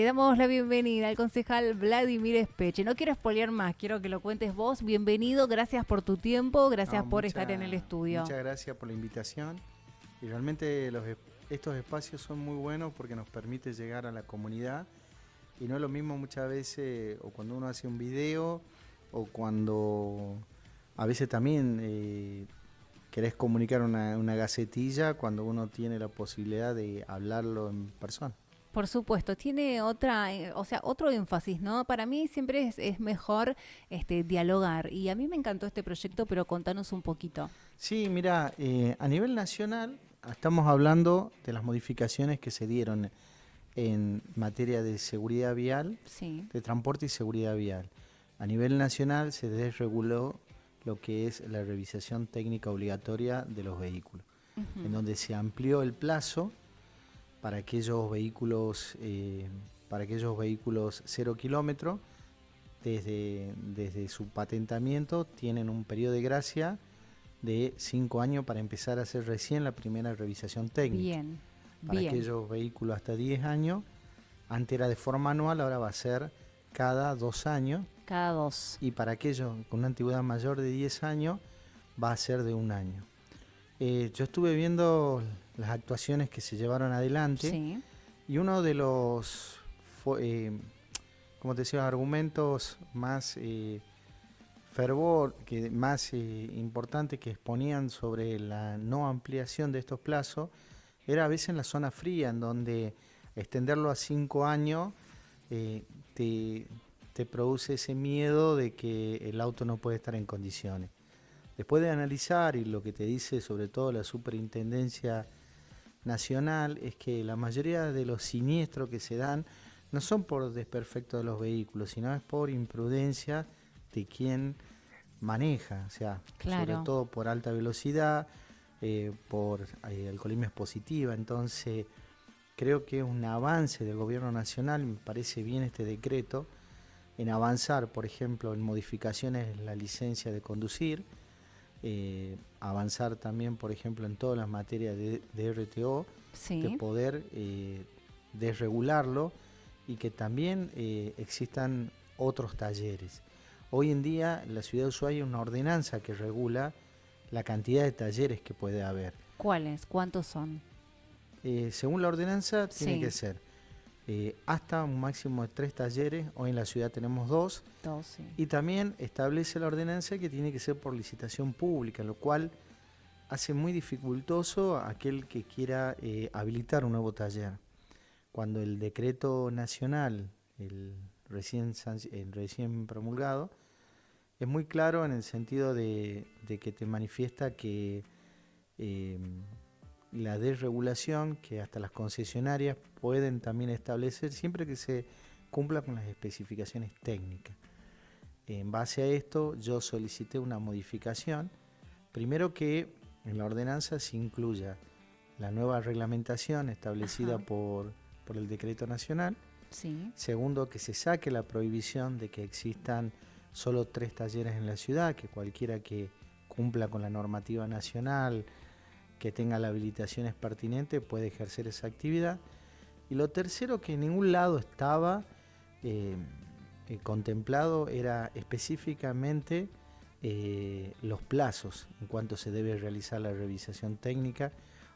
Le damos la bienvenida al concejal Vladimir Espeche. No quiero espolear más, quiero que lo cuentes vos. Bienvenido, gracias por tu tiempo, gracias No, por estar en el estudio. muchas gracias por la invitación. Y realmente estos espacios son muy buenos porque nos permite llegar a la comunidad. Y no es lo mismo muchas veces, o cuando uno hace un video, o cuando a veces también querés comunicar una gacetilla, cuando uno tiene la posibilidad de hablarlo en persona. Por supuesto, tiene otra, otro énfasis, ¿no? Para mí siempre es mejor dialogar. Y a mí me encantó este proyecto, pero contanos un poquito. Sí, mira, a nivel nacional estamos hablando de las modificaciones que se dieron en materia de seguridad vial, Sí. de transporte y seguridad vial. A nivel nacional se desreguló lo que es la revisación técnica obligatoria de los vehículos, en donde se amplió el plazo para aquellos vehículos 0 kilómetros. Desde su patentamiento tienen un periodo de gracia de 5 años para empezar a hacer recién la primera revisación técnica. Bien, Para bien. aquellos vehículos hasta 10 años, antes era de forma anual, ahora va a ser cada 2 años. Cada dos. Y para aquellos con una antigüedad mayor de 10 años, va a ser de 1 año. Yo estuve viendo las actuaciones que se llevaron adelante. Sí. Y uno de los, como te decía, argumentos más más importante que exponían sobre la no ampliación de estos plazos era a veces en la zona fría, en donde extenderlo a 5 años eh, te, te produce ese miedo de que el auto no puede estar en condiciones. Después de analizar, y lo que te dice sobre todo la Superintendencia Nacional, es que la mayoría de los siniestros que se dan no son por desperfecto de los vehículos, sino es por imprudencia de quien maneja, o sea, Claro. sobre todo por alta velocidad, por alcoholemia positiva. Entonces, creo que es un avance del gobierno nacional, me parece bien este decreto, en avanzar, por ejemplo, en modificaciones en la licencia de conducir, avanzar también, por ejemplo, en todas las materias de RTO, de Sí. poder desregularlo y que también existan otros talleres. Hoy en día en la ciudad de Ushuaia hay una ordenanza que regula la cantidad de talleres que puede haber. ¿Cuáles? ¿Cuántos son? Según la ordenanza tiene Sí. que ser hasta un máximo de 3 talleres. Hoy en la ciudad tenemos 2. Dos, sí. Y también establece la ordenanza que tiene que ser por licitación pública, lo cual hace muy dificultoso a aquel que quiera habilitar un nuevo taller. Cuando el decreto nacional, el recién promulgado, es muy claro en el sentido de que te manifiesta que eh, la desregulación, que hasta las concesionarias pueden también establecer siempre que se cumpla con las especificaciones técnicas. En base a esto, yo solicité una modificación. Primero, que en la ordenanza se incluya la nueva reglamentación establecida por el decreto nacional. Sí. Segundo, que se saque la prohibición de que existan solo 3 talleres en la ciudad, que cualquiera que cumpla con la normativa nacional, que tenga las habilitaciones pertinentes, puede ejercer esa actividad. Y lo tercero, que en ningún lado estaba contemplado, era específicamente los plazos en cuanto se debe realizar la revisación técnica.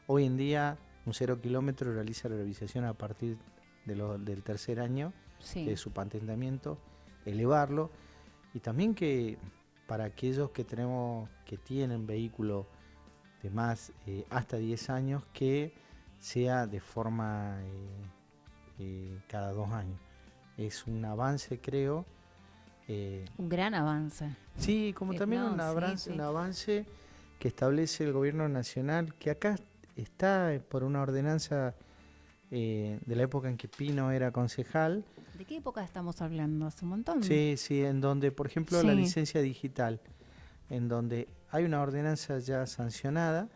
Hoy en día un 0 kilómetro realiza la revisación a partir del tercer año Sí. de su patentamiento, elevarlo. Y también que para aquellos que tienen vehículo de más hasta 10 años, que sea de forma cada 2 años. Es un avance, creo. Un gran avance. Sí, como también No, un avance, sí, sí. un avance que establece el gobierno nacional, que acá está por una ordenanza de la época en que Pino era concejal. ¿De qué época estamos hablando? Hace un montón. Sí, sí, en donde, por ejemplo, la Sí. licencia digital, en donde hay una ordenanza ya sancionada,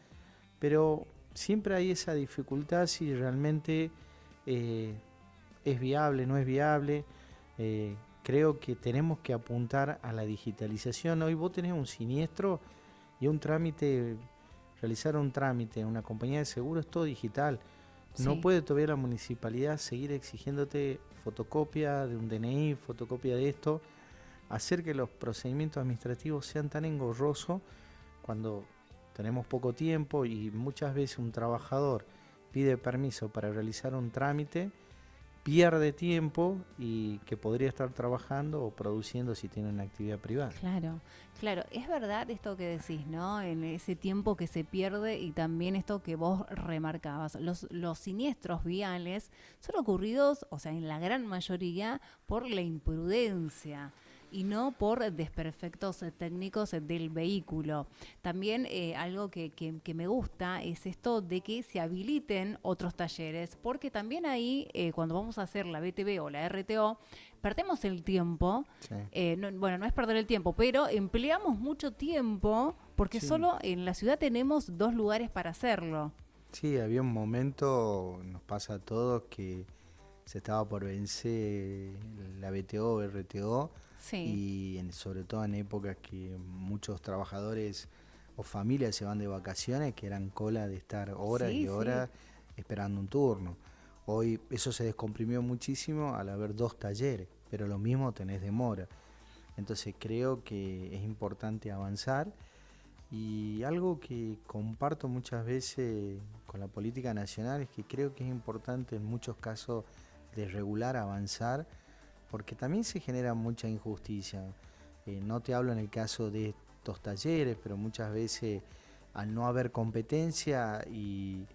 pero siempre hay esa dificultad si realmente es viable, no es viable. Creo que tenemos que apuntar a la digitalización. Hoy vos tenés un siniestro y un trámite, realizar un trámite en una compañía de seguros es todo digital. No Sí. puede todavía la municipalidad seguir exigiéndote fotocopia de un DNI, fotocopia de esto, hacer que los procedimientos administrativos sean tan engorrosos cuando tenemos poco tiempo y muchas veces un trabajador pide permiso para realizar un trámite, pierde tiempo y que podría estar trabajando o produciendo si tiene una actividad privada. Claro, claro, es verdad esto que decís, ¿no? En ese tiempo que se pierde y también esto que vos remarcabas. Los siniestros viales son ocurridos, o sea, en la gran mayoría, por la imprudencia y no por desperfectos técnicos del vehículo. También algo que me gusta es esto de que se habiliten otros talleres, porque también ahí, cuando vamos a hacer la BTV o la RTO, perdemos el tiempo. Sí. Bueno, no es perder el tiempo, pero empleamos mucho tiempo porque Sí. solo en la ciudad tenemos 2 lugares para hacerlo. Sí, había un momento, nos pasa a todos, que se estaba por vencer la BTO o RTO Sí, y sobre todo en épocas que muchos trabajadores o familias se van de vacaciones, que eran cola de estar horas y sí, sí. horas esperando un turno. Hoy eso se descomprimió muchísimo al haber 2 talleres, pero lo mismo tenés demora. Entonces creo que es importante avanzar. Y algo que comparto muchas veces con la política nacional es que creo que es importante en muchos casos de regular, avanzar, porque también se genera mucha injusticia. No te hablo en el caso de estos talleres, pero muchas veces al no haber competencia y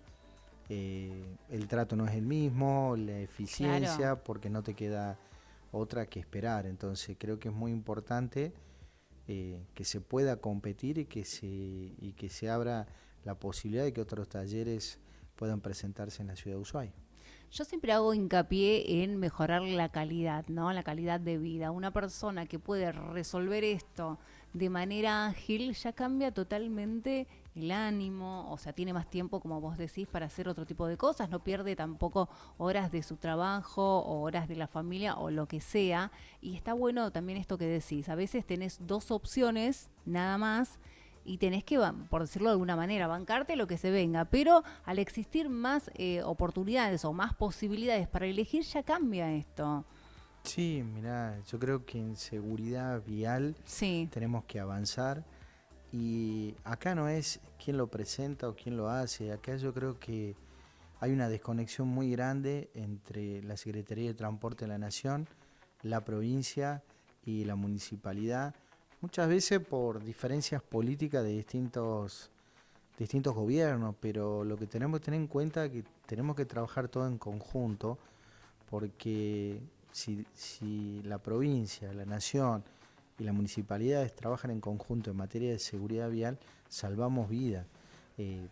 el trato no es el mismo, la Claro. eficiencia, porque no te queda otra que esperar. Entonces creo que es muy importante que se pueda competir y que se abra la posibilidad de que otros talleres puedan presentarse en la ciudad de Ushuaia. Yo siempre hago hincapié en mejorar la calidad, ¿no? La calidad de vida. Una persona que puede resolver esto de manera ágil ya cambia totalmente el ánimo, o sea, tiene más tiempo, como vos decís, para hacer otro tipo de cosas, no pierde tampoco horas de su trabajo o horas de la familia o lo que sea. Y está bueno también esto que decís, a veces tenés 2 opciones nada más y tenés que, por decirlo de alguna manera, bancarte lo que se venga, pero al existir más oportunidades o más posibilidades para elegir, ya cambia esto. Sí, mirá, yo creo que en seguridad vial Sí, tenemos que avanzar y acá no es quién lo presenta o quién lo hace, acá yo creo que hay una desconexión muy grande entre la Secretaría de Transporte de la Nación, la provincia y la municipalidad, muchas veces por diferencias políticas de distintos gobiernos, pero lo que tenemos que tener en cuenta es que tenemos que trabajar todo en conjunto, porque si la provincia, la nación y las municipalidades trabajan en conjunto en materia de seguridad vial, salvamos vidas. Eh,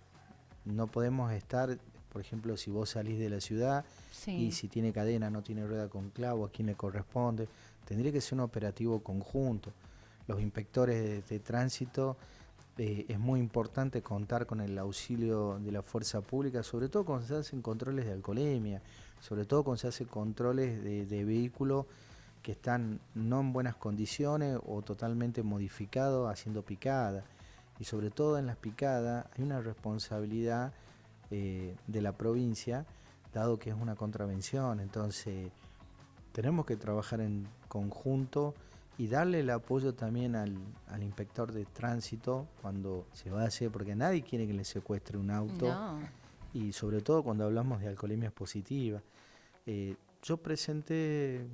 no podemos estar, por ejemplo, si vos salís de la ciudad y sí. si tiene cadena, no tiene rueda con clavo, a quién le corresponde. Tendría que ser un operativo conjunto. Los inspectores de tránsito, es muy importante contar con el auxilio de la fuerza pública, sobre todo cuando se hacen controles de alcoholemia, sobre todo cuando se hacen controles de vehículos que están no en buenas condiciones o totalmente modificados haciendo picada. Y sobre todo en las picadas hay una responsabilidad de la provincia, dado que es una contravención. Entonces tenemos que trabajar en conjunto y darle el apoyo también al inspector de tránsito cuando se va a hacer, porque nadie quiere que le secuestre un auto No. y sobre todo cuando hablamos de alcoholemias positivas. Yo presenté,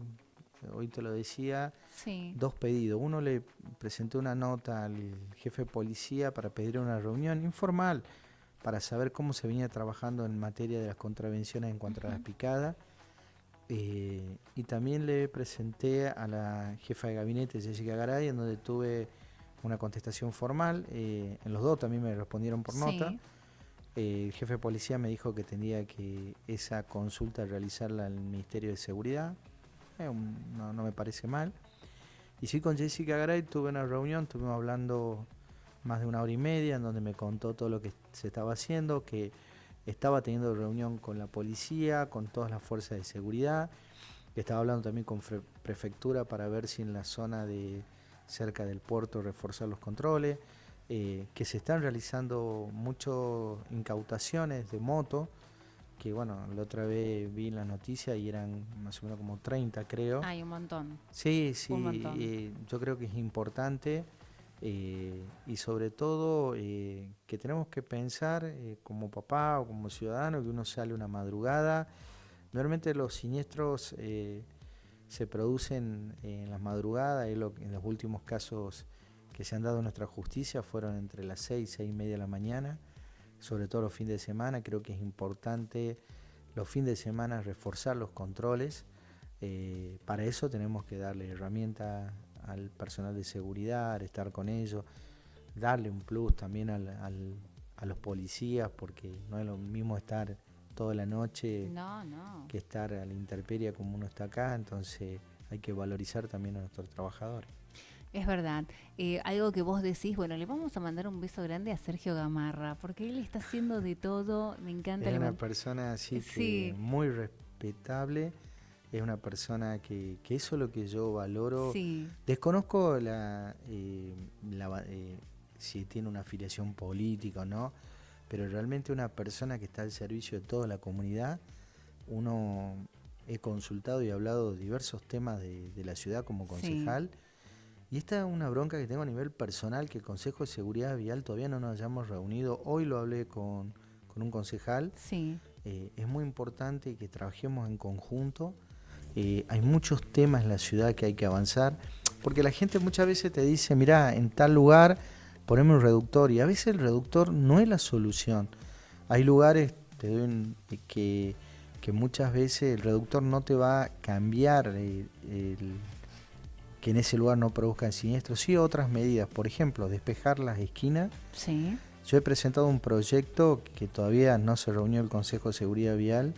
hoy te lo decía, Sí. 2 pedidos. Uno, le presenté una nota al jefe de policía para pedir una reunión informal para saber cómo se venía trabajando en materia de las contravenciones en cuanto a las Ujú. picadas. Y también le presenté a la jefa de gabinete, Jessica Garay, en donde tuve una contestación formal. En los dos también me respondieron por nota. Sí. El jefe de policía me dijo que tendría que esa consulta realizarla al Ministerio de Seguridad. No me parece mal. Y sí, con Jessica Garay tuve una reunión, estuvimos hablando más de 1 hora y media, en donde me contó todo lo que se estaba haciendo, que estaba teniendo reunión con la policía, con todas las fuerzas de seguridad, que estaba hablando también con prefectura para ver si en la zona de cerca del puerto reforzar los controles, que se están realizando muchas incautaciones de moto, que bueno, la otra vez vi la noticia y eran más o menos como 30, creo. Hay un montón. Sí, Un sí, montón. yo creo que es importante y sobre todo que tenemos que pensar como papá o como ciudadano que uno sale una madrugada. Normalmente los siniestros se producen en las madrugadas, en los últimos casos que se han dado en nuestra justicia fueron entre las 6 y 6:30 de la mañana, sobre todo los fines de semana. Creo que es importante los fines de semana reforzar los controles. Para eso tenemos que darle herramientas al personal de seguridad, estar con ellos, darle un plus también a los policías, porque no es lo mismo estar toda la noche No, no. que estar a la intemperie como uno está acá, entonces hay que valorizar también a nuestros trabajadores. Es verdad. Algo que vos decís, bueno, le vamos a mandar un beso grande a Sergio Gamarra, porque él está haciendo de todo, me encanta. Es una persona así que Sí, muy respetable, es una persona que eso es lo que yo valoro. sí, Desconozco si tiene una afiliación política o no, pero realmente una persona que está al servicio de toda la comunidad. Uno he consultado y hablado de diversos temas de la ciudad como sí, concejal, y esta es una bronca que tengo a nivel personal, que el Consejo de Seguridad Vial todavía no nos hayamos reunido. Hoy lo hablé con un concejal. sí, Es muy importante que trabajemos en conjunto. Hay muchos temas en la ciudad que hay que avanzar, porque la gente muchas veces te dice, mirá, en tal lugar poneme un reductor, y a veces el reductor no es la solución. Hay lugares que muchas veces el reductor no te va a cambiar que en ese lugar no produzcan siniestros. Sí, otras medidas, por ejemplo, despejar las esquinas. sí, Yo he presentado un proyecto que todavía no se reunió el Consejo de Seguridad Vial,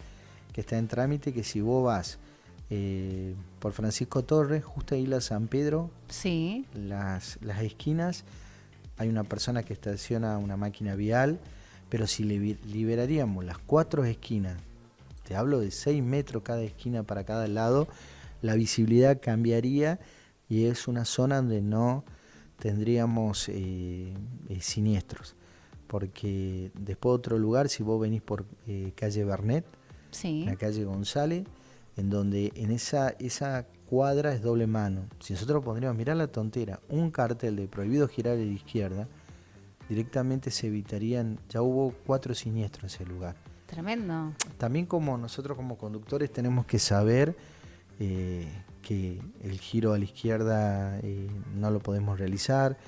que está en trámite, que si vos vas por Francisco Torres, justo ahí la San Pedro, sí. las esquinas, hay una persona que estaciona una máquina vial, pero si liberaríamos las 4 esquinas, te hablo de 6 metros cada esquina para cada lado, la visibilidad cambiaría y es una zona donde no tendríamos siniestros. Porque después otro lugar, si vos venís por calle Bernet, Sí. la calle González, en donde en esa cuadra es doble mano. Si nosotros pondríamos, mirá la tontera, un cartel de prohibido girar a la izquierda, directamente se evitarían, ya hubo 4 siniestros en ese lugar. Tremendo. También como nosotros como conductores tenemos que saber que el giro a la izquierda no lo podemos realizar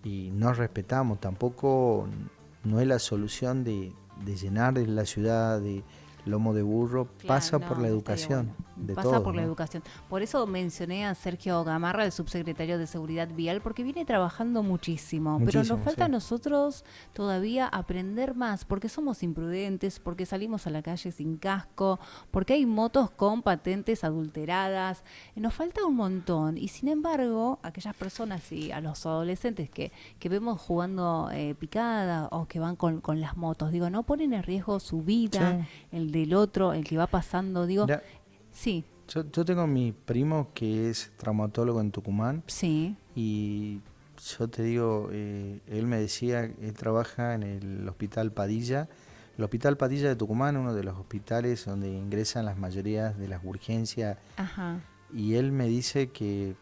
y no respetamos. Tampoco no es la solución de llenar la ciudad de lomo de burro, Claro, pasa por no, la no estaría bueno. educación de Pasa todos, por la ¿no? educación. Por eso mencioné a Sergio Gamarra, el subsecretario de Seguridad Vial, porque viene trabajando muchísimo. Pero nos Muchísimo, falta a sí. nosotros todavía aprender más, porque somos imprudentes, porque salimos a la calle sin casco, porque hay motos con patentes adulteradas. Nos falta un montón. Y sin embargo, aquellas personas y a los adolescentes que vemos jugando picada o que van con las motos, digo, no ponen en riesgo su Sí. vida, el del otro, el que va pasando, digo, Mira, sí, yo tengo a mi primo que es traumatólogo en Tucumán sí, y yo te digo, él me decía, él trabaja en el Hospital Padilla. El Hospital Padilla de Tucumán, uno de los hospitales donde ingresan las mayorías de las urgencias, ajá, y él me dice que,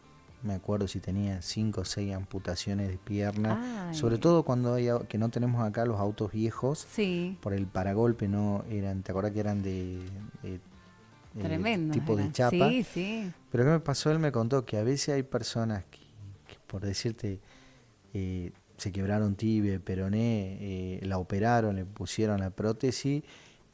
me acuerdo si tenía 5 o 6 amputaciones de pierna, sobre ay, todo cuando que no tenemos acá los autos viejos, sí, por el paragolpe, no eran, ¿te acuerdas que eran tremendos tipo de eran, chapa? sí, sí, Pero ¿qué me pasó? Él me contó que a veces hay personas que por decirte, se quebraron tibia, peroné, la operaron, le pusieron la prótesis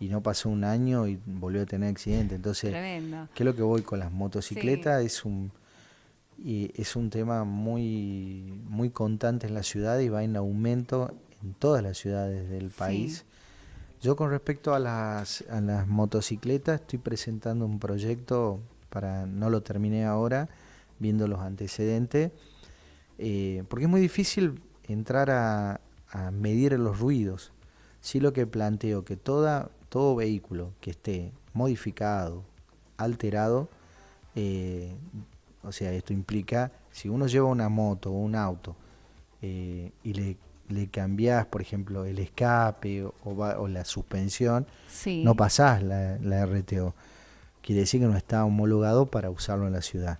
y no pasó un año y volvió a tener accidente. Entonces, tremendo, ¿qué es lo que voy con las sí, motocicletas? Es un tema muy, muy constante en la ciudad y va en aumento en todas las ciudades del sí, país. Yo con respecto a las motocicletas estoy presentando un proyecto no lo terminé ahora, viendo los antecedentes, porque es muy difícil entrar a medir los ruidos. Sí, lo que planteo, que todo vehículo que esté modificado, alterado, eh, o sea, esto implica, si uno lleva una moto o un auto y le le cambiás, por ejemplo, el escape o la suspensión, no Sí. pasás la RTO. Quiere decir que no está homologado para usarlo en la ciudad.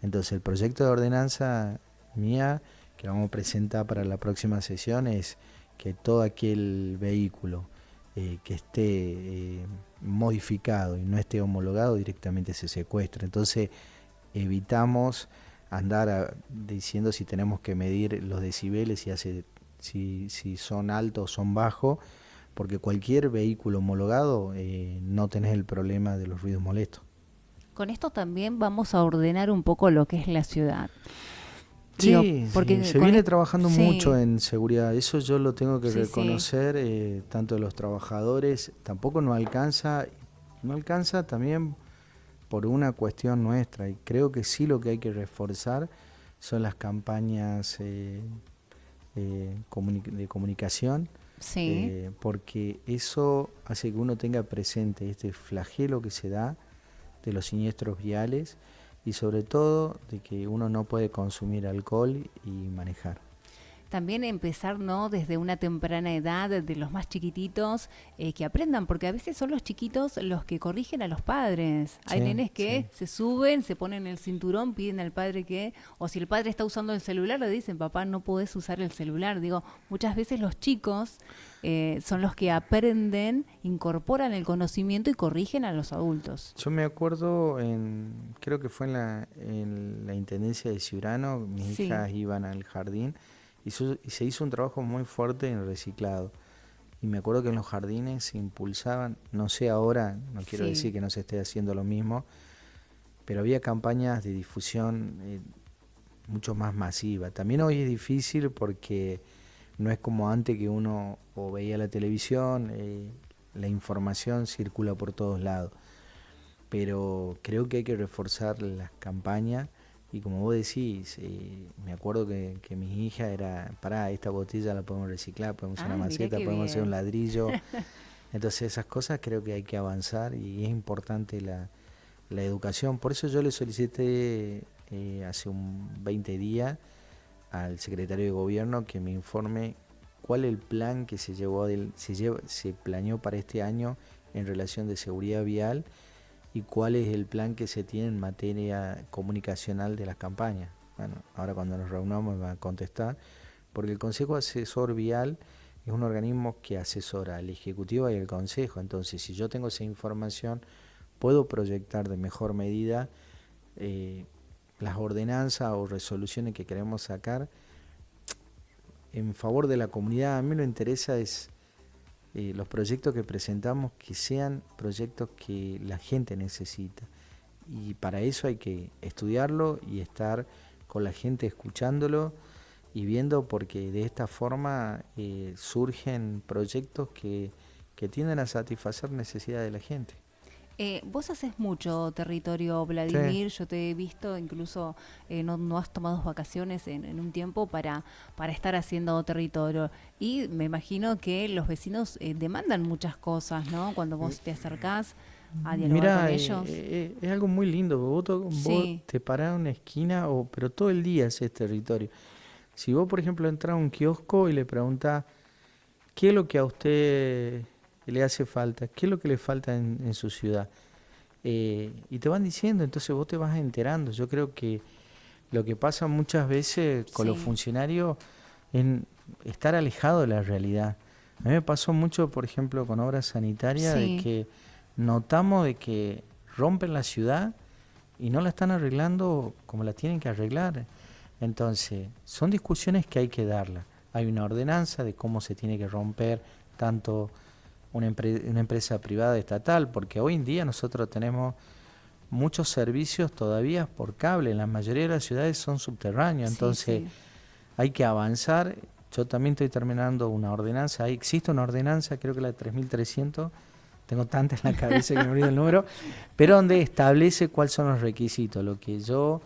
Entonces el proyecto de ordenanza mía, que vamos a presentar para la próxima sesión, es que todo aquel vehículo que esté modificado y no esté homologado directamente se secuestra. Entonces evitamos andar diciendo si tenemos que medir los decibeles, si son altos o son bajos, porque cualquier vehículo homologado no tenés el problema de los ruidos molestos. Con esto también vamos a ordenar un poco lo que es la ciudad. Digo, Sí, sí, porque se con viene trabajando mucho sí, en seguridad, eso yo lo tengo que sí, sí. reconocer, tanto de los trabajadores, tampoco no alcanza también por una cuestión nuestra, y creo que sí lo que hay que reforzar son las campañas de comunicación, Sí. porque eso hace que uno tenga presente este flagelo que se da de los siniestros viales y sobre todo de que uno no puede consumir alcohol y manejar. También empezar, ¿no? Desde una temprana edad, de los más chiquititos, que aprendan, porque a veces son los chiquitos los que corrigen a los padres. Hay Sí, nenes sí. que se suben, se ponen el cinturón, piden al padre que, o si el padre está usando el celular, le dicen, papá, no podés usar el celular. Digo, muchas veces los chicos son los que aprenden, incorporan el conocimiento y corrigen a los adultos. Yo me acuerdo, creo que fue en la Intendencia de Ciurano, mis Sí. hijas iban al jardín y se hizo un trabajo muy fuerte en reciclado. Y me acuerdo que en los jardines se impulsaban, no sé ahora, no quiero decir Sí. que no se esté haciendo lo mismo, pero había campañas de difusión mucho más masivas. También hoy es difícil porque no es como antes que uno o veía la televisión, la información circula por todos lados. Pero creo que hay que reforzar las campañas y como vos decís, me acuerdo que mi hija era, pará, esta botella la podemos reciclar, podemos hacer una Ah, mirá maceta, qué podemos hacer un bien. ladrillo. Entonces esas cosas creo que hay que avanzar y es importante la educación. Por eso yo le solicité hace 20 días al secretario de gobierno que me informe cuál es el plan que se planeó para este año en relación de seguridad vial y cuál es el plan que se tiene en materia comunicacional de las campañas. Bueno, ahora cuando nos reunamos me va a contestar, porque el Consejo Asesor Vial es un organismo que asesora al Ejecutivo y al Consejo. Entonces, si yo tengo esa información, puedo proyectar de mejor medida eh, las ordenanzas o resoluciones que queremos sacar en favor de la comunidad. A mí me interesa es los proyectos que presentamos que sean proyectos que la gente necesita. Y para eso hay que estudiarlo y estar con la gente escuchándolo y viendo, porque de esta forma surgen proyectos que tienden a satisfacer necesidades de la gente. Vos haces mucho territorio, Sí. Vladimir. Yo te he visto, incluso no has tomado vacaciones en un tiempo para estar haciendo territorio. Y me imagino que los vecinos demandan muchas cosas, ¿no? Cuando vos te acercás a dialogar con Mira, ellos. es algo muy lindo. Vos Sí, te parás en una esquina, pero todo el día es territorio. Si vos, por ejemplo, entras a un kiosco y le preguntás qué es lo que a usted le hace falta, qué es lo que le falta en su ciudad, y te van diciendo, entonces vos te vas enterando. Yo creo que lo que pasa muchas veces con los sí, funcionarios es estar alejado de la realidad. A mí me pasó mucho, por ejemplo, con obras sanitarias, de sí, que notamos de que rompen la ciudad y no la están arreglando como la tienen que arreglar. Entonces, son discusiones que hay que darlas. Hay una ordenanza de cómo se tiene que romper tanto una empresa privada estatal, porque hoy en día nosotros tenemos muchos servicios todavía por cable, en la mayoría de las ciudades son subterráneos, sí, entonces sí. hay que avanzar. Yo también estoy terminando una ordenanza, ahí existe una ordenanza, creo que la de 3300, tengo tanta en la cabeza que me olvido el número, pero donde establece cuáles son los requisitos. Lo que yo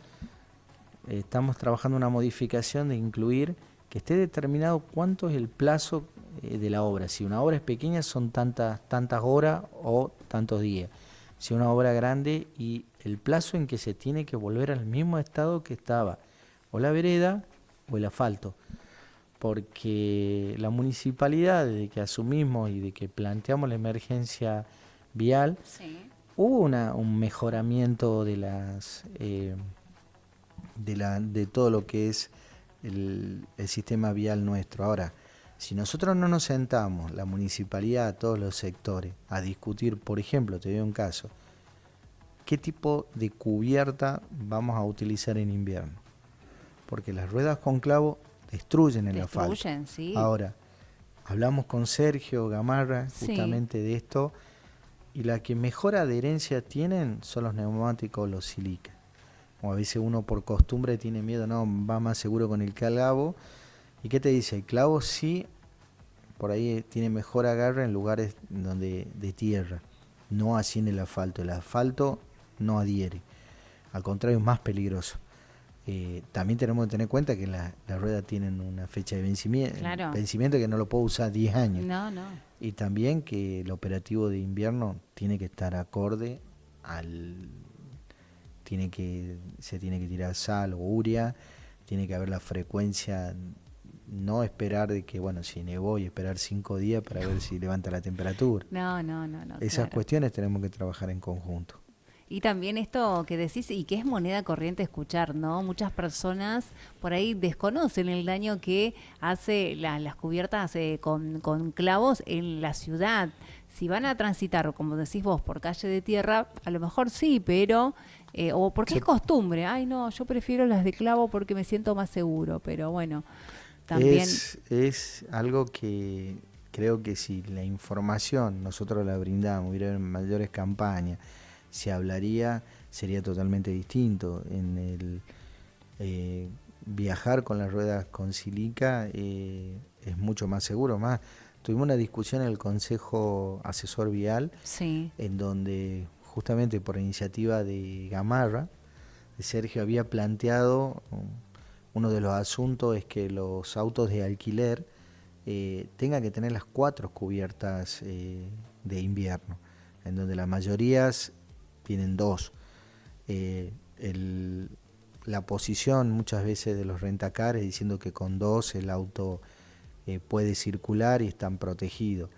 estamos trabajando una modificación de incluir que esté determinado cuánto es el plazo de la obra. Si una obra es pequeña son tantas horas o tantos días. Si una obra grande, y el plazo en que se tiene que volver al mismo estado que estaba o la vereda o el asfalto. porque la municipalidad, desde que asumimos y de que planteamos la emergencia vial, Sí. hubo un mejoramiento de todo lo que es el sistema vial nuestro. Ahora, si nosotros no nos sentamos, la municipalidad, todos los sectores, a discutir, por ejemplo, te doy un caso, ¿qué tipo de cubierta vamos a utilizar en invierno? Porque las ruedas con clavo destruyen el asfalto. Destruyen, sí. Ahora, hablamos con Sergio Gamarra Sí. justamente de esto, y la que mejor adherencia tienen son los neumáticos, los silica. O a veces uno por costumbre tiene miedo, no, va más seguro con el clavo. ¿Y qué te dice? El clavo sí, por ahí tiene mejor agarre en lugares donde de tierra, no así en el asfalto. El asfalto no adhiere, al contrario es más peligroso. También tenemos que tener en cuenta que las ruedas tienen una fecha de Claro. vencimiento que no lo puedo usar 10 años. No, no. Y también que el operativo de invierno tiene que estar acorde se tiene que tirar sal o urea, tiene que haber la frecuencia, no esperar de que, bueno, si nevó y esperar 5 días para ver si levanta la temperatura. No. Esas Claro. cuestiones tenemos que trabajar en conjunto. Y también esto que decís y que es moneda corriente escuchar, ¿no? Muchas personas por ahí desconocen el daño que hace las cubiertas con clavos en la ciudad. Si van a transitar, como decís vos, por calle de tierra, a lo mejor sí, pero... o porque Se- es costumbre. Ay, no, yo prefiero las de clavo porque me siento más seguro. Pero bueno, también... es algo que creo que si la información nosotros la brindamos, hubiera mayores campañas, se hablaría, sería totalmente distinto. Viajar con las ruedas con silica es mucho más seguro. Más, tuvimos una discusión en el Consejo Asesor Vial, Sí, en donde justamente por iniciativa de Gamarra, de Sergio, había planteado uno de los asuntos es que los autos de alquiler tengan que tener las 4 cubiertas de invierno, en donde la mayoría tienen 2. Eh, el- la posición muchas veces de los rentacares diciendo que con 2 el auto puede circular y están protegidos.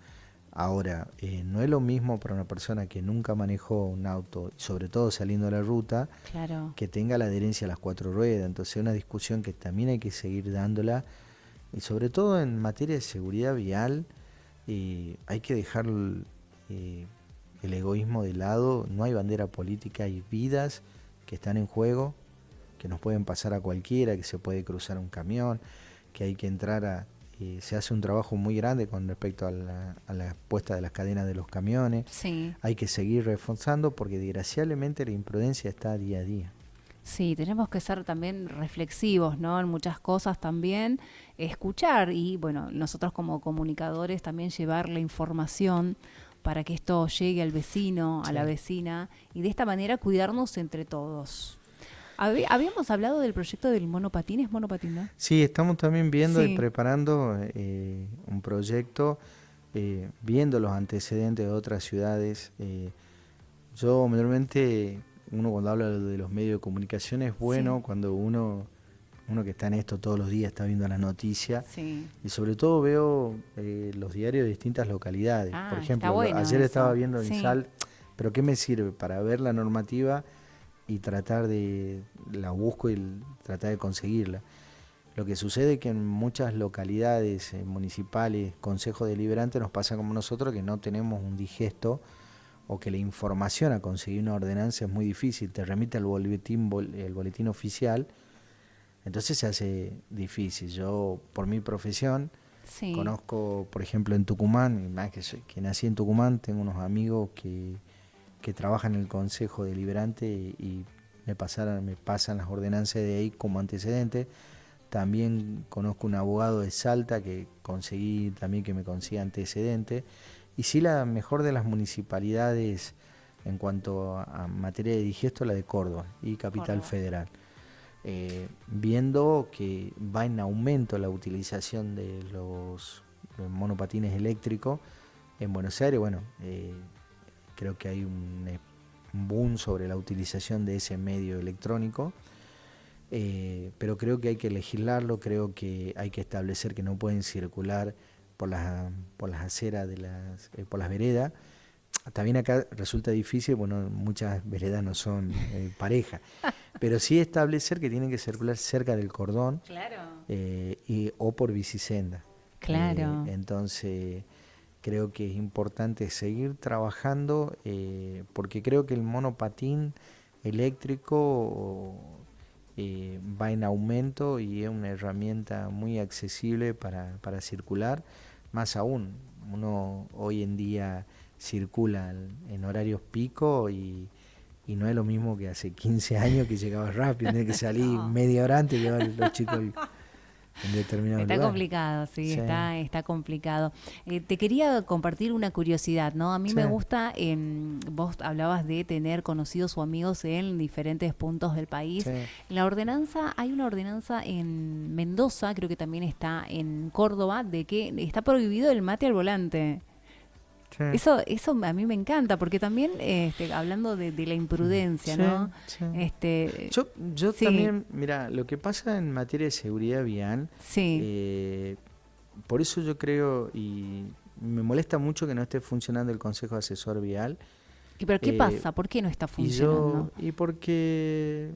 Ahora, no es lo mismo para una persona que nunca manejó un auto, y sobre todo saliendo a la ruta, claro. que tenga la adherencia a las 4 ruedas. Entonces es una discusión que también hay que seguir dándola, y sobre todo en materia de seguridad vial, hay que dejar eh, el egoísmo de lado. No hay bandera política, hay vidas que están en juego, que nos pueden pasar a cualquiera, que se puede cruzar un camión, que hay que entrar se hace un trabajo muy grande con respecto a la puesta de las cadenas de los camiones. Sí. Hay que seguir reforzando porque desgraciadamente la imprudencia está día a día. Sí, tenemos que ser también reflexivos, ¿no? En muchas cosas también, escuchar y, bueno, nosotros como comunicadores también llevar la información para que esto llegue al vecino, a Sí. la vecina y de esta manera cuidarnos entre todos. Habíamos hablado del proyecto del monopatín, ¿es monopatín, no? Sí, estamos también viendo y Sí, preparando un proyecto, viendo los antecedentes de otras ciudades. Yo normalmente, uno cuando habla de los medios de comunicación es sí, bueno cuando uno que está en esto todos los días está viendo las noticias, sí. y sobre todo veo los diarios de distintas localidades. Por Ah, está ejemplo, bueno ayer estaba eso. viendo en Sí, Sal, pero ¿qué me sirve? Para ver la normativa y tratar la busco y tratar de conseguirla. Lo que sucede es que en muchas localidades municipales, consejos deliberantes, nos pasa como nosotros, que no tenemos un digesto, o que la información a conseguir una ordenanza es muy difícil. Te remite al el boletín oficial, entonces se hace difícil. Yo, por mi profesión, sí. conozco, por ejemplo, en Tucumán, y más que nací en Tucumán, tengo unos amigos que trabajan en el Consejo Deliberante y me pasan las ordenanzas de ahí como antecedente. También conozco un abogado de Salta que conseguí también que me consiga antecedentes. Y sí, la mejor de las municipalidades en cuanto a materia de digesto, la de Córdoba y Capital Córdoba. Federal. Viendo que va en aumento la utilización de los monopatines eléctricos en Buenos Aires, bueno, creo que hay un boom sobre la utilización de ese medio electrónico. pero creo que hay que legislarlo, creo que hay que establecer que no pueden circular por las aceras, por las veredas. También acá resulta difícil, bueno, muchas veredas no son parejas, pero sí establecer que tienen que circular cerca del cordón, Claro. o por bicisenda. Claro. Entonces, creo que es importante seguir trabajando, porque creo que el monopatín eléctrico va en aumento y es una herramienta muy accesible para circular. Más aún, uno hoy en día circula en horarios pico y no es lo mismo que hace 15 años que llegaba rápido, tenés que salir No. media hora antes y llevar los chicos en determinado Está lugar. complicado, sí, Sí, está complicado. Te quería compartir una curiosidad, ¿no? A mí sí, me gusta, vos hablabas de tener conocidos o amigos en diferentes puntos del país. sí, La ordenanza, hay una ordenanza en Mendoza, creo que también está en Córdoba, de que está prohibido el mate al volante. sí. Eso a mí me encanta, porque también, hablando de la imprudencia, Sí, ¿no? sí. Este, Yo sí, también, mira, lo que pasa en materia de seguridad vial, sí. eh, por eso yo creo, y me molesta mucho que no esté funcionando el Consejo Asesor Vial, ¿Pero qué eh, pasa? ¿Por qué no está funcionando? y porque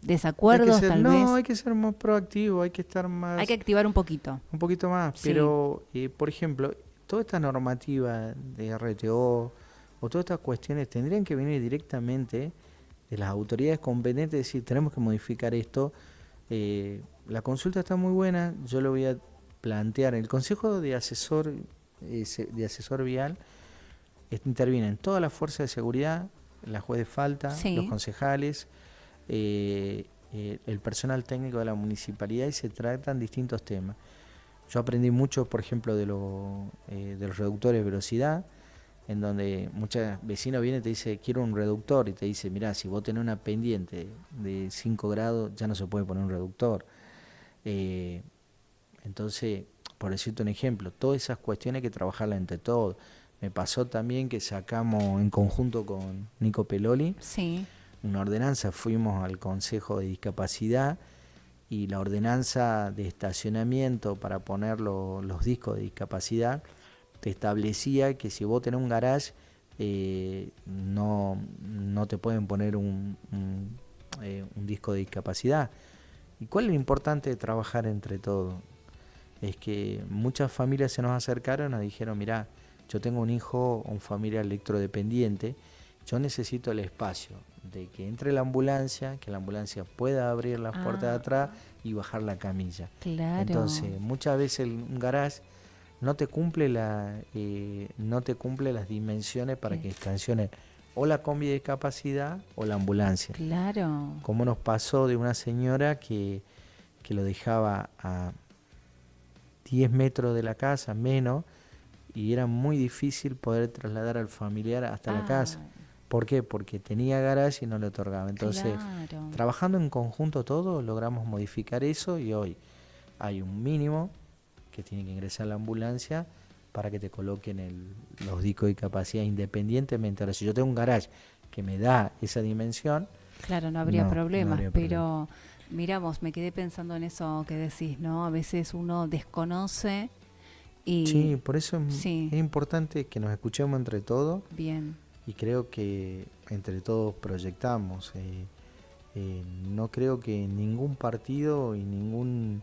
¿Desacuerdos, tal no, vez? hay que ser más proactivo, hay que estar Hay que más, activar un poquito. un poquito más, Sí. pero, por ejemplo, toda esta normativa de RTO o todas estas cuestiones tendrían que venir directamente de las autoridades competentes, decir, tenemos que modificar esto. La consulta está muy buena, yo lo voy a plantear. El Consejo de Asesor Vial intervienen todas las fuerzas de seguridad, la juez de falta, los Sí. concejales, el personal técnico de la municipalidad, y se tratan distintos temas. Yo aprendí mucho, por ejemplo, de los reductores de velocidad, en donde muchos vecinos vienen y te dicen, quiero un reductor, y te dice, mirá, si vos tenés una pendiente de 5 grados, ya no se puede poner un reductor. Eh, entonces, por decirte un ejemplo, todas esas cuestiones hay que trabajarlas entre todos. Me pasó también que sacamos en conjunto con Nico Peloli Sí. una ordenanza, fuimos al Consejo de Discapacidad, y la ordenanza de estacionamiento para poner los discos de discapacidad te establecía que si vos tenés un garage, no te pueden poner un disco de discapacidad. ¿Y cuál es lo importante de trabajar entre todos? Es que muchas familias se nos acercaron y nos dijeron, mirá, yo tengo un hijo o un familiar electrodependiente, yo necesito el espacio de que entre la ambulancia, que la ambulancia pueda abrir las puertas de Ah, atrás y bajar la camilla. claro. Entonces, muchas veces un garage no te cumple las dimensiones para Eh, que estacione o la combi de discapacidad o la ambulancia. claro. Como nos pasó de una señora que lo dejaba a 10 metros de la casa, menos, y era muy difícil poder trasladar al familiar hasta la Ah, casa. ¿Por qué? Porque tenía garage y no le otorgaba. Entonces, claro. trabajando en conjunto todos, logramos modificar eso, y hoy hay un mínimo que tiene que ingresar a la ambulancia para que te coloquen los discos de capacidad independientemente. Ahora, si yo tengo un garage que me da esa dimensión, Claro, no habría no problemas, habría problema. pero mira vos, me quedé pensando en eso que decís, ¿no? A veces uno desconoce y Sí, por eso sí, es importante que nos escuchemos entre todos, bien. y creo que entre todos proyectamos. No creo que ningún partido y ningún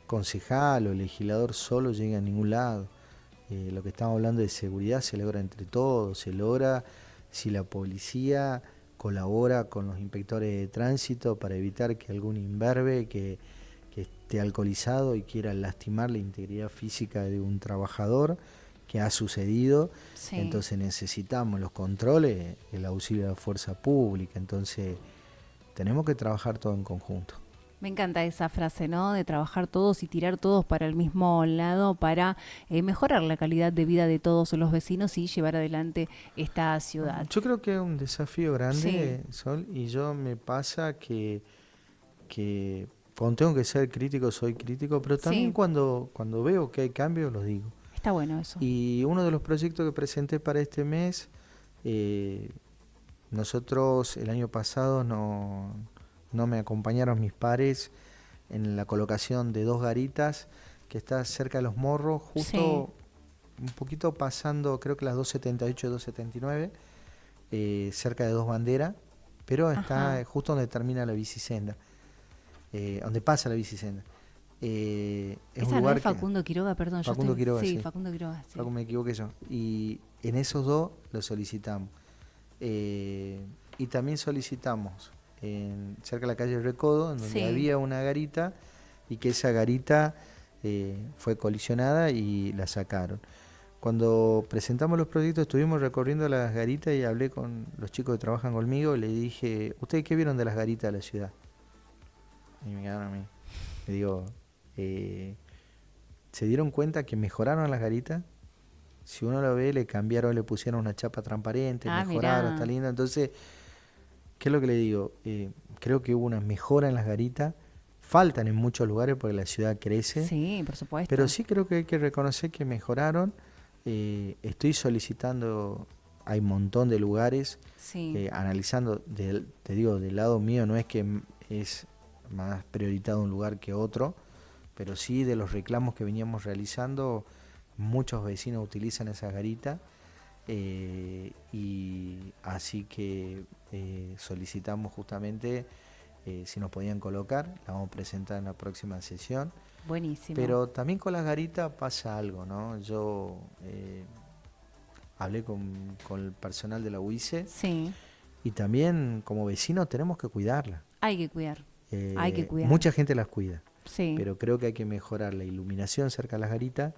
concejal o legislador solo llegue a ningún lado. Lo que estamos hablando de seguridad se logra entre todos, se logra si la policía colabora con los inspectores de tránsito para evitar que algún imberbe que esté alcoholizado y quiera lastimar la integridad física de un trabajador, que ha sucedido. Sí. Entonces necesitamos los controles, el auxilio de la fuerza pública. Entonces tenemos que trabajar todo en conjunto. Me encanta esa frase, ¿no? De trabajar todos y tirar todos para el mismo lado para mejorar la calidad de vida de todos los vecinos y llevar adelante esta ciudad. Yo creo que es un desafío Sí, grande, Sol, y yo me pasa que cuando tengo que ser crítico soy crítico, pero también sí, cuando veo que hay cambios los digo. está bueno eso. Y uno de los proyectos que presenté para este mes, nosotros el año pasado no me acompañaron mis pares en la colocación de 2 garitas que está cerca de Los Morros, justo un poquito pasando, creo que las 278 y 279, cerca de Dos Banderas, pero está justo donde termina la bicisenda, donde pasa la bicisenda. Es Esa un lugar no es Facundo Quiroga, perdón. Facundo Quiroga, sí. Facundo Quiroga, sí. Me equivoqué yo. Y en esos 2 lo solicitamos. Y también solicitamos cerca de la calle Recodo, en donde había una garita y que esa garita fue colisionada y la sacaron. Cuando presentamos los proyectos estuvimos recorriendo las garitas y hablé con los chicos que trabajan conmigo y le dije, ¿ustedes qué vieron de las garitas de la ciudad? Y me quedaron a mí. Le digo, ¿se dieron cuenta que mejoraron las garitas? Si uno lo ve, le cambiaron, le pusieron una chapa transparente, mejoraron, está linda. Entonces, ¿qué es lo que le digo? Creo que hubo una mejora en las garitas. Faltan en muchos lugares porque la ciudad crece. Sí, por supuesto. Pero sí creo que hay que reconocer que mejoraron. Estoy solicitando, hay un montón de lugares, analizando, te digo, del lado mío no es que es más prioritado un lugar que otro, pero sí de los reclamos que veníamos realizando, muchos vecinos utilizan esa garita, y así que solicitamos justamente si nos podían colocar, la vamos a presentar en la próxima sesión. Buenísimo. Pero también con las garitas pasa algo, ¿no? Yo hablé con el personal de la UICE y también como vecinos tenemos que cuidarla. Hay que cuidar, hay que cuidar. Mucha gente las cuida, pero creo que hay que mejorar la iluminación cerca de las garitas,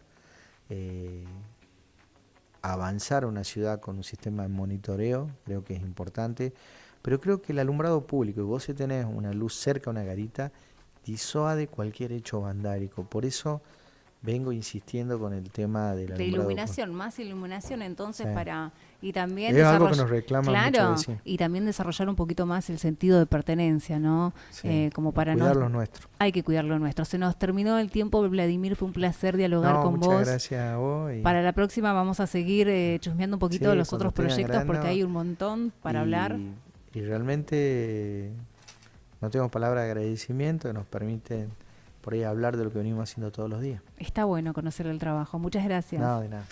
avanzar a una ciudad con un sistema de monitoreo, creo que es importante, pero creo que el alumbrado público, y vos si tenés una luz cerca a una garita, disuade cualquier hecho vandálico. Por eso vengo insistiendo con el tema del alumbrado. De iluminación, más iluminación entonces para... Y también es algo que nos reclaman muchos vecinos. Y también desarrollar un poquito más el sentido de pertenencia, ¿no? Como para cuidar lo nuestro. Hay que cuidar lo nuestro. Se nos terminó el tiempo, Vladimir, fue un placer dialogar con vos. Muchas gracias a vos. Para la próxima vamos a seguir chusmeando un poquito de los otros proyectos porque hay un montón para hablar. Y realmente no tengo palabras de agradecimiento que nos permiten por ahí hablar de lo que venimos haciendo todos los días. Está bueno conocer el trabajo. Muchas gracias. No, de nada.